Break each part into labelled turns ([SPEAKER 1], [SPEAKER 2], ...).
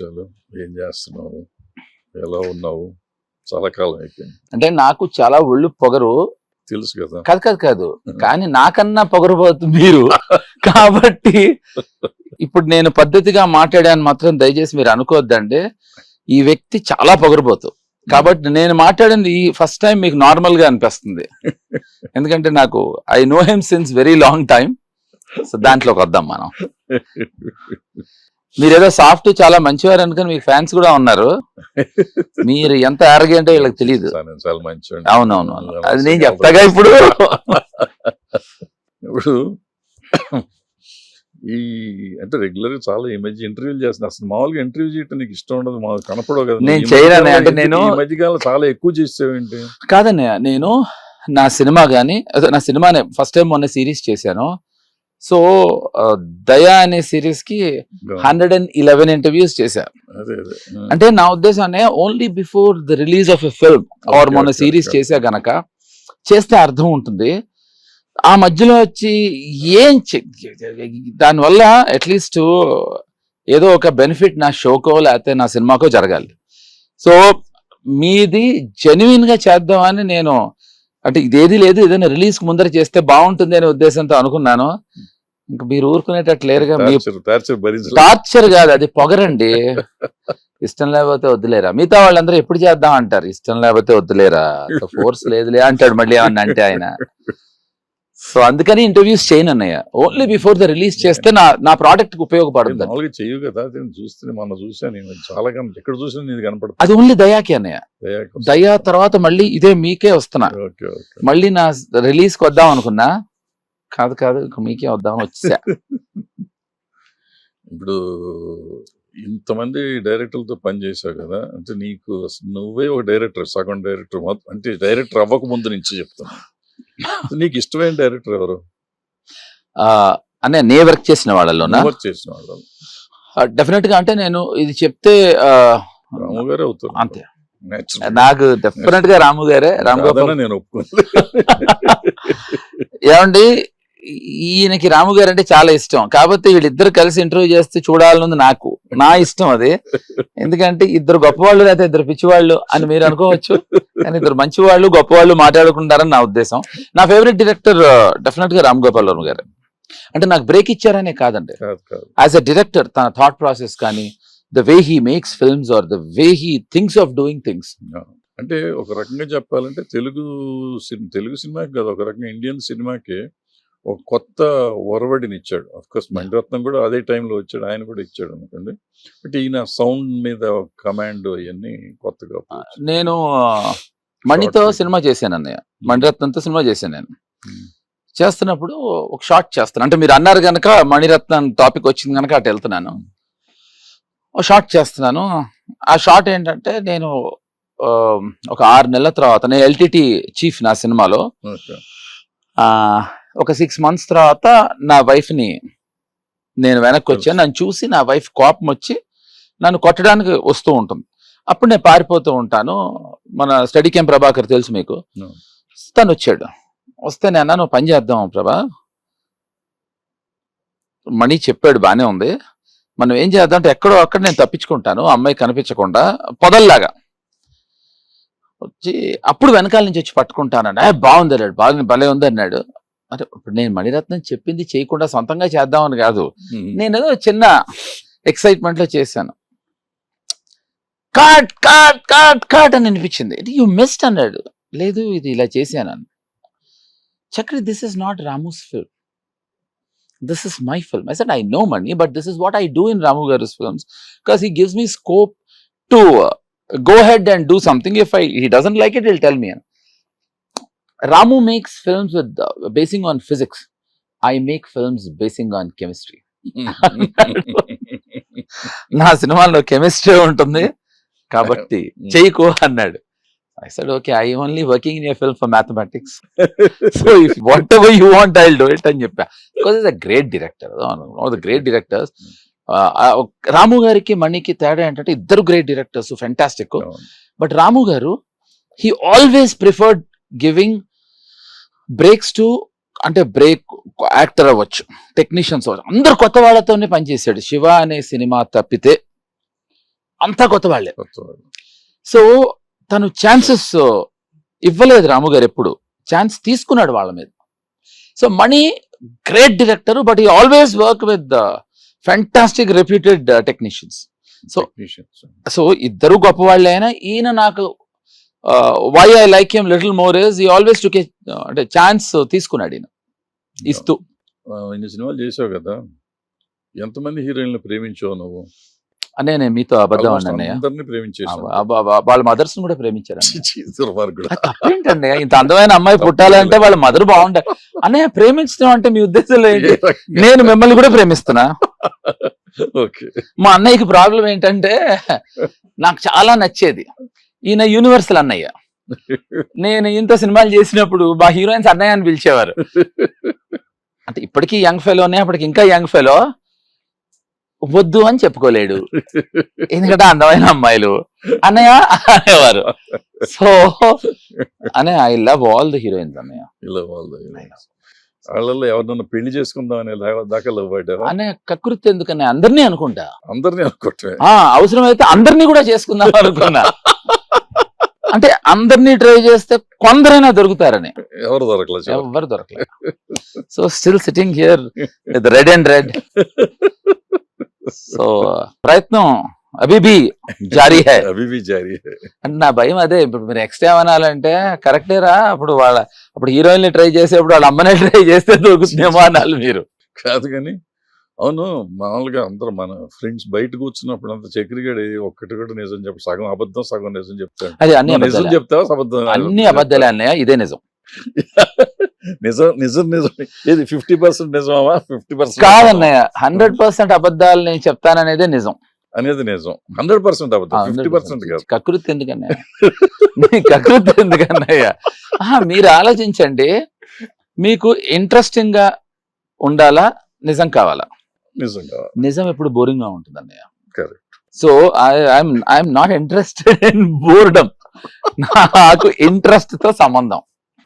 [SPEAKER 1] విశేషాలు? ఏం చేస్తున్నావు? ఎలా ఉన్నావు? చాలా కాలం అయిపోయింది.
[SPEAKER 2] అంటే నాకు చాలా ఒళ్ళు పొగరు.
[SPEAKER 1] తెలుసు కదా.
[SPEAKER 2] కాదు కానీ నాకన్నా పొగరబోతు మీరు. కాబట్టి ఇప్పుడు నేను పద్ధతిగా మాట్లాడాను మాత్రం దయచేసి మీరు అనుకోవద్దండి. ఈ వ్యక్తి చాలా పొగరబోతు. కాబట్టి నేను మాట్లాడింది ఈ ఫస్ట్ టైం మీకు నార్మల్ గా అనిపిస్తుంది. ఎందుకంటే నాకు I know him since very long time. So దాంట్లోకి వద్దాం మనం. మీరేదో సాఫ్ట్ చాలా మంచివారు అనుకుని మీకు ఫ్యాన్స్ కూడా ఉన్నారు. మీరు ఎంత ఆరోగ్యంటో వీళ్ళకి తెలియదు.
[SPEAKER 1] చాలా మంచి.
[SPEAKER 2] అవునవును, అది నేను చెప్తాగా ఇప్పుడు.
[SPEAKER 1] ఇప్పుడు ఈ అంటే రెగ్యులర్ చాలా ఈ మధ్య ఇంటర్వ్యూలు చేస్తున్నా. అసలు మామూలుగా ఇంటర్వ్యూ చేయటం నీకు ఇష్టం ఉండదు, మాకు కనపడవు కదా.
[SPEAKER 2] నేను చేయను అంటే నేను
[SPEAKER 1] ఈ మధ్యకాలం చాలా ఎక్కువ చేసేవేంటి?
[SPEAKER 2] కాదన్నయ్య, నేను నా సినిమా కానీ నా సినిమానే ఫస్ట్ టైం మొన్న సిరీస్ చేశాను. సో దయా అనే సిరీస్ కి 111 ఇంటర్వ్యూస్ చేశాను. అంటే నా ఉద్దేశాన్ని only before the release of a film or మొన్న సిరీస్ చేసా గనక చేస్తే అర్థం ఉంటుంది. ఆ మధ్యలో వచ్చి ఏం దానివల్ల అట్లీస్ట్ ఏదో ఒక బెనిఫిట్ నా షోకో లేకపోతే నా సినిమాకో జరగాలి. సో మీది జెన్యున్ గా చేద్దామని నేను, అంటే ఇదేది లేదు, ఏదైనా రిలీజ్ ముందర చేస్తే బాగుంటుంది అనే ఉద్దేశంతో అనుకున్నాను. ఇంకా మీరు ఊరుకునేటట్టు లేరుగా. టార్చర్ కాదు, అది పొగరండి. ఇష్టం లేకపోతే వద్దులేరా. మిగతా వాళ్ళందరూ ఎప్పుడు చేద్దాం అంటారు, ఇష్టం లేకపోతే వద్దులేరా, ఫోర్స్ లేదులే అంటాడు మళ్ళీ ఏమన్నా అంటే ఆయన. సో అందుకని ఇంటర్వ్యూస్ చేయను అన్నయ్య. ఓన్లీ బిఫోర్ ద రిలీజ్ చేస్తే నా ప్రోడక్ట్ కి ఉపయోగపడుతుంది.
[SPEAKER 1] చెయ్యు కదా, చూస్తే మొన్న చూసాను చాలా ఎక్కడ చూసినా నీది కనపడుతుంది.
[SPEAKER 2] అది ఓన్లీ దయాకి అన్నయ్య. దయా తర్వాత మళ్ళీ ఇదే మీకే వస్తున్నా. మళ్ళీ నా రిలీజ్ కి వద్దాం అనుకున్నా, కాదు మీకే వద్దాం వచ్చా.
[SPEAKER 1] ఇప్పుడు ఇంతమంది డైరెక్టర్లతో పనిచేసావు కదా, అంటే నీకు నువ్వే ఒక డైరెక్టర్, సగం డైరెక్టర్, అంటే డైరెక్టర్ అవ్వక ముందు నుంచి చెప్తున్నా. నీకు ఇష్టమైన డైరెక్టర్ ఎవరు?
[SPEAKER 2] అనే నే వర్క్ చేసిన వాళ్ళలో డెఫినెట్ గా అంటే నేను ఇది చెప్తే
[SPEAKER 1] రాము గారే అవుతారు
[SPEAKER 2] అంతే. నాకు డెఫినెట్ గా రాము గారే. రామ్ గోపాల్
[SPEAKER 1] నేను ఒప్పుకోను.
[SPEAKER 2] ఏమండి, ఈయనకి రాము గారు అంటే చాలా ఇష్టం. కాబట్టి వీళ్ళిద్దరు కలిసి ఇంటర్వ్యూ చేస్తే చూడాలన్నది నా ఇష్టం అది. ఎందుకంటే ఇద్దరు గొప్పవాళ్ళు లేదా ఇద్దరు పిచ్చివాళ్ళు అని మీరు అనుకోవచ్చు, కానీ ఇద్దరు మంచివాళ్ళు గొప్పవాళ్ళు మాట్లాడుకుంటారని నా ఉద్దేశం. నా ఫేవరెట్ డైరెక్టర్ డెఫినెట్ గా రామ్ గోపాల్ వర్మ గారు. అంటే నాకు బ్రేక్ ఇచ్చారనే కాదండి, యాజ్ అ డైరెక్టర్ తన థాట్ ప్రాసెస్ కానీ, the way he makes films are the way he thinks of doing things.
[SPEAKER 1] అంటే ఒక రకంగా చెప్పాలంటే తెలుగు సినిమాకి కాదు, ఒక రకంగా ఇండియన్ సినిమాకి ఒక కొత్త ఒరవడిని ఇచ్చాడు. అఫ్కోర్స్ మణిరత్నం కూడా అదే టైంలో వచ్చాడు, ఆయన కూడా ఇచ్చాడు అనుకోండి. బట్ ఈయన సౌండ్ మీద కమాండ్ అవన్నీ కొత్తగా.
[SPEAKER 2] నేను మణితో సినిమా చేశాను అన్నయ్య, మణిరత్నంతో సినిమా చేశాను. నేను చేస్తున్నప్పుడు ఒక షార్ట్ చేస్తాను, అంటే మీరు అన్నారు కనుక మణిరత్నం టాపిక్ వచ్చింది కనుక అటు వెళ్తున్నాను. ఒక షార్ట్ చేస్తున్నాను. ఆ షార్ట్ ఏంటంటే నేను ఒక 6 నెలల తర్వాత, నేను ఎల్టీటీ చీఫ్ నా సినిమాలో, ఒక 6 months తర్వాత నా వైఫ్ని నేను వెనక్కి వచ్చాను. నన్ను చూసి నా వైఫ్ కోపం వచ్చి నన్ను కొట్టడానికి వస్తూ ఉంటుంది. అప్పుడు నేను పారిపోతూ ఉంటాను. మన స్టడీ క్యాంప్ ప్రభాకర్ తెలుసు మీకు, తను వచ్చాడు. వస్తే నేను అన్నా, నువ్వు పని చేద్దాం ప్రభా, మణి చెప్పాడు బానే ఉంది, మనం ఏం చేద్దాం అంటే ఎక్కడో అక్కడ నేను తప్పించుకుంటాను, అమ్మాయి కనిపించకుండా పొదల్లాగా వచ్చి అప్పుడు వెనకాల నుంచి వచ్చి పట్టుకుంటానండి. బాగుంది అన్నాడు, బాగా భలే ఉంది అన్నాడు. అంటే ఇప్పుడు నేను మణిరత్నం చెప్పింది చేయకుండా సొంతంగా చేద్దామని కాదు, నేను ఏదో చిన్న ఎక్సైట్మెంట్ లో చేశాను. కాట్ కాట్ కాట్ కాట్ అని అనిపించింది. యూ మిస్డ్ అన్నాడు. లేదు ఇది ఇలా చేశాను. Chakri, this is not Ramu's film, this is my film. I said, I no money, but this is what I do in Ramu Garu's films, because he gives me scope to go ahead and do something. If he doesn't like it, he'll tell me. Ramu makes films with basing on physics. I make films basing on chemistry. నా సినిమాలో chemistry ఉంటుంది కాబట్టి చేయకు అన్నాడు. I said, okay, I only working in your film for mathematics. So if whatever you want, I'll do it అని చెప్పా. Because he's a great director. One of the great directors. రాము గారికి మణికి తేడా ఏంటంటే ఇద్దరు great directors, fantastic. But Ramu garu he always preferred giving breaks to, అంటే break actor అవ్వచ్చు, technicians అవ్వచ్చు, అందరు కొత్త వాళ్ళతోనే పనిచేశాడు. శివ అనే సినిమా తప్పితే అంతా కొత్త వాళ్ళే.
[SPEAKER 1] కొత్త వాళ్ళు.
[SPEAKER 2] సో తను ఛాన్సెస్ ఇవ్వలేదు రాము గారు, ఎప్పుడు ఛాన్స్ తీసుకున్నాడు వాళ్ళ మీద. So Mani great director, but he always work with fantastic reputed technicians. So ఇద్దరు గొప్ప వాళ్ళే అయినా ఈయన నాకు why I like him little more is he always took అంటే ఛాన్స్ తీసుకున్నాడు ఈయన ఇస్తూ.
[SPEAKER 1] ఇన్ని సినిమాలు చేసావు కదా, ఎంతమంది హీరోయిన్లు ప్రేమించావు నువ్వు?
[SPEAKER 2] నేను మీతో అబద్ధం అండి అన్నయ్య,
[SPEAKER 1] అందరినీ ప్రేమించేసావు.
[SPEAKER 2] వాళ్ళ మదర్స్ కూడా ప్రేమించారు.
[SPEAKER 1] దుర్మార్గుడు.
[SPEAKER 2] తప్పేంటండి, ఇంత అందమైన అమ్మాయి పుట్టాలంటే వాళ్ళ మదర్ బాగుంటారు. అన్నయ్య ప్రేమించడం అంటే మీ ఉద్దేశంలో ఏంటి? నేను మిమ్మల్ని కూడా ప్రేమిస్తున్నా.
[SPEAKER 1] ఓకే.
[SPEAKER 2] మా అన్నయ్యకి ప్రాబ్లం ఏంటంటే నాకు చాలా నచ్చేది, ఈయన యూనివర్సల్ అన్నయ్య. నేను ఇంత సినిమాలు చేసినప్పుడు మా హీరోయిన్స్ అన్నయ్య అని పిలిచేవారు. అంటే ఇప్పటికీ యంగ్ ఫెలోనే, అప్పటికి ఇంకా యంగ్ ఫెలో, వద్దు అని చెప్పుకోలేడు ఎందుకంటే అందమైన అమ్మాయిలు అన్నయ్య అనేవారు. సో అనే I love all the heroines అన్నయ్య.
[SPEAKER 1] వాళ్ళల్లో ఎవరినన్నా పెళ్లి చేసుకుందాం అనే దాకా లవ్ పడ్డారా?
[SPEAKER 2] అనే కకృతి ఎందుకన్నా అందరినీ అనుకుంటా.
[SPEAKER 1] అందరినీ అనుకుంటే
[SPEAKER 2] అవసరమైతే అందరినీ కూడా చేసుకుందాం అనుకున్నా. అంటే అందరినీ ట్రై చేస్తే కొందరైనా దొరుకుతారని.
[SPEAKER 1] ఎవరు దొరకలేదు,
[SPEAKER 2] ఎవరు దొరకలేదు. So still sitting here with red and red. So ప్రయత్నం అభిబీ జారీ హై.
[SPEAKER 1] అభిబీ జారీ హై
[SPEAKER 2] అంటే నా భయం అదే. ఇప్పుడు మీరు నెక్స్ట్ ఏమనాలంటే కరెక్టేరా, అప్పుడు హీరోయిన్ ట్రై చేసేప్పుడు వాళ్ళ అమ్మనే ట్రై చేస్తే దొరుకుతుందేమో అనాలి మీరు.
[SPEAKER 1] కాదు కానీ అవును, మామూలుగా అందరూ మన ఫ్రెండ్స్ బయట కూర్చున్నప్పుడు అంత చక్రిగాడు ఒక్కటి కూడా నిజం చెప్పు, సగం అబద్ధం సగం నిజం చెప్తాడు.
[SPEAKER 2] అది అన్ని
[SPEAKER 1] నిజం చెప్తావా అబద్ధం?
[SPEAKER 2] అన్ని అబద్ధాలే అన్నయ్య, ఇదే నిజం.
[SPEAKER 1] నిజం నిజం నిజం ఏది 50% నిజమా 50%
[SPEAKER 2] కాదన్నయ్య, 100% అబద్ధాలు నేను చెప్తాననేదే నిజం
[SPEAKER 1] అనేది నిజం. 100% అబద్ధం, 50% కాదు.
[SPEAKER 2] కకృతి ఎందుకన్నయ్య, కకృతి ఎందుకన్నయ్య? మీరు ఆలోచించండి, మీకు ఇంట్రెస్టింగ్ గా ఉండాలా, నిజం కావాలా?
[SPEAKER 1] నిజం కావాలి.
[SPEAKER 2] నిజం ఎప్పుడు బోరింగ్ గా ఉంటుంది అన్నయ్య.
[SPEAKER 1] Correct.
[SPEAKER 2] So I'm not interested in boredom. నాకు ఇంట్రెస్ట్ తో సంబంధం.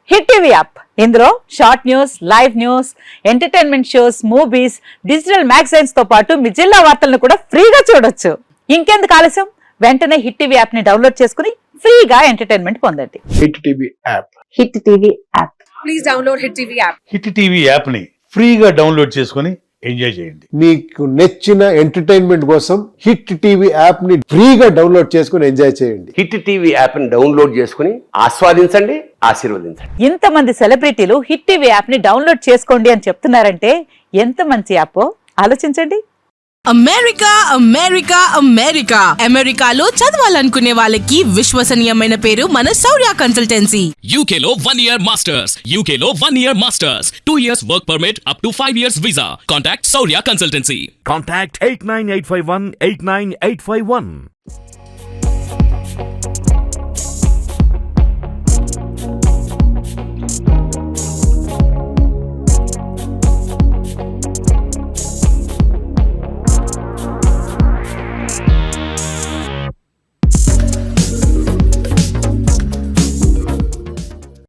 [SPEAKER 3] హిట్ టీవీ యాప్, ఇందులో short news, live news, entertainment shows, movies, digital magazines తో పాటు మీ జిల్లా వార్తలను కూడా ఫ్రీగా చూడొచ్చు. ఇంకెందుకు ఆలస్యం, వెంటనే హిట్ టీవీ యాప్ ని డౌన్లోడ్ చేసుకుని ఫ్రీగా ఎంటర్టైన్మెంట్ పొందండి.
[SPEAKER 4] Hit TV app.
[SPEAKER 3] Hit TV app.
[SPEAKER 5] Please download hit TV app.
[SPEAKER 4] Hit TV app ని ఫ్రీగా డౌన్లోడ్ చేసుకొని ఎంజాయ్ చేయండి.
[SPEAKER 6] మీకు నచ్చిన ఎంటర్టైన్మెంట్ కోసం హిట్ టీవీ యాప్ ని ఫ్రీగా డౌన్లోడ్ చేసుకుని ఎంజాయ్ చేయండి.
[SPEAKER 7] హిట్ టీవీ యాప్ ని డౌన్లోడ్ చేసుకుని ఆస్వాదించండి, ఆశీర్వదించండి.
[SPEAKER 3] ఇంతమంది సెలబ్రిటీలు హిట్ టీవీ యాప్ ని డౌన్లోడ్ చేసుకోండి అని చెప్తున్నారంటే ఎంత మంచి యాప్ ఆలోచించండి.
[SPEAKER 5] అమెరికా అమెరికా అమెరికా అమెరికాలో చదవాలనుకునే వాళ్ళకి విశ్వసనీయమైన పేరు మన శౌర్య కన్సల్టెన్సీ.
[SPEAKER 8] UK లో 1 year masters, UK లో 1 year masters, 2 years work permit up to 5 years visa. Contact Saurya Consultancy.
[SPEAKER 9] Contact 89851 89851.